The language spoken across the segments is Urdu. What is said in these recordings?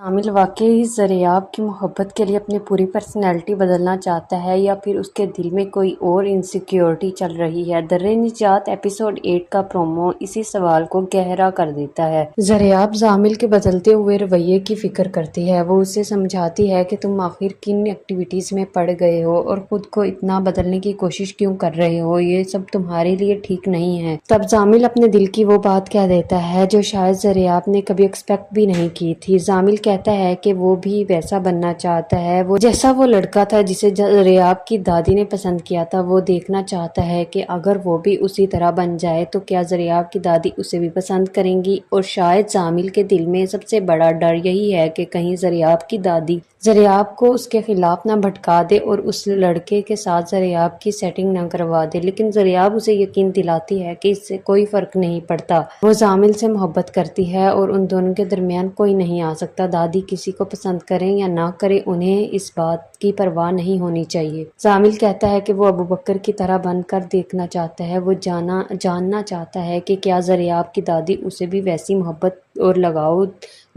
عامل واقعی زریاب کی محبت کے لیے اپنی پوری پرسنالٹی بدلنا چاہتا ہے یا پھر اس کے دل میں کوئی اور انسیکیورٹی چل رہی ہے؟ در نجات ایپیسوڈ 8 کا پرومو اسی سوال کو گہرا کر دیتا ہے۔ زریاب زامل کے بدلتے ہوئے رویے کی فکر کرتی ہے۔ وہ اسے سمجھاتی ہے کہ تم آخر کن ایکٹیویٹیز میں پڑ گئے ہو اور خود کو اتنا بدلنے کی کوشش کیوں کر رہے ہو، یہ سب تمہارے لیے ٹھیک نہیں ہے۔ تب زامل اپنے دل کی وہ بات کہہ دیتا ہے جو شاید زریاب نے کبھی ایکسپیکٹ بھی نہیں کی تھی۔ زامل کہتا ہے کہ وہ بھی ویسا بننا چاہتا ہے جیسا وہ لڑکا تھا جسے زریاب کی دادی نے پسند کیا تھا۔ وہ دیکھنا چاہتا ہے کہ اگر وہ بھی اسی طرح بن جائے تو کیا زریاب کی دادی اسے بھی پسند کریں گی، اور شاید زامل کے دل میں سب سے بڑا ڈر یہی ہے کہ کہیں زریاب کی دادی زریاب کو اس کے خلاف نہ بھٹکا دے اور اس لڑکے کے ساتھ زریاب کی سیٹنگ نہ کروا دے۔ لیکن زریاب اسے یقین دلاتی ہے کہ اس سے کوئی فرق نہیں پڑتا، وہ زامل سے محبت کرتی ہے اور ان دونوں کے درمیان کوئی نہیں آ سکتا۔ دادی کسی کو پسند کریں یا نہ کریں، انہیں اس بات کی پرواہ نہیں ہونی چاہیے۔ زامل کہتا ہے کہ وہ ابوبکر کی طرح بن کر دیکھنا چاہتا ہے۔ وہ جاننا چاہتا ہے کہ کیا زریاب کی دادی اسے بھی ویسی محبت اور لگاؤ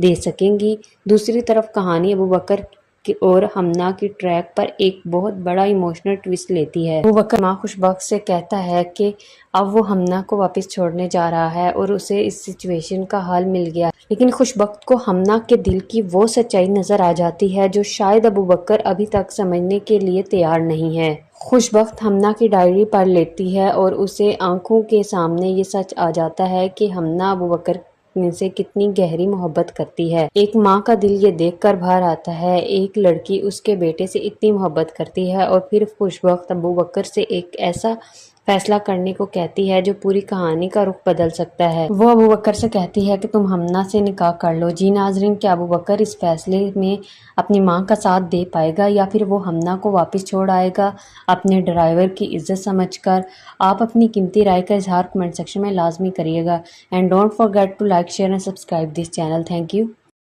دے سکیں گی۔ دوسری طرف کہانی ابوبکر اور ہمنا کی ٹریک پر ایک بہت بڑا ایموشنل ٹویسٹ لیتی ہے۔ ابوبکر ماں خوشبخت سے کہتا ہے کہ اب وہ ہمنا کو واپس چھوڑنے جا رہا ہے اور اسے اس سچویشن کا حل مل گیا، لیکن خوشبخت کو ہمنا کے دل کی وہ سچائی نظر آ جاتی ہے جو شاید ابوبکر ابھی تک سمجھنے کے لیے تیار نہیں ہے۔ خوشبخت ہمنا کی ڈائری پڑھ لیتی ہے اور اسے آنکھوں کے سامنے یہ سچ آ جاتا ہے کہ ہمنا ابوبکر سے کتنی گہری محبت کرتی ہے۔ ایک ماں کا دل یہ دیکھ کر بھر آتا ہے، ایک لڑکی اس کے بیٹے سے اتنی محبت کرتی ہے، اور پھر خوشبخت ابوبکر سے ایک ایسا فیصلہ کرنے کو کہتی ہے جو پوری کہانی کا رخ بدل سکتا ہے۔ وہ ابوبکر سے کہتی ہے کہ تم ہمنا سے نکاح کر لو۔ جی ناظرین، کیا ابوبکر اس فیصلے میں اپنی ماں کا ساتھ دے پائے گا یا پھر وہ ہمنا کو واپس چھوڑ آئے گا اپنے ڈرائیور کی عزت سمجھ کر؟ آپ اپنی قیمتی رائے کا اظہار کمنٹ سیکشن میں لازمی کریے گا، and don't forget to like, share and subscribe this channel. Thank you.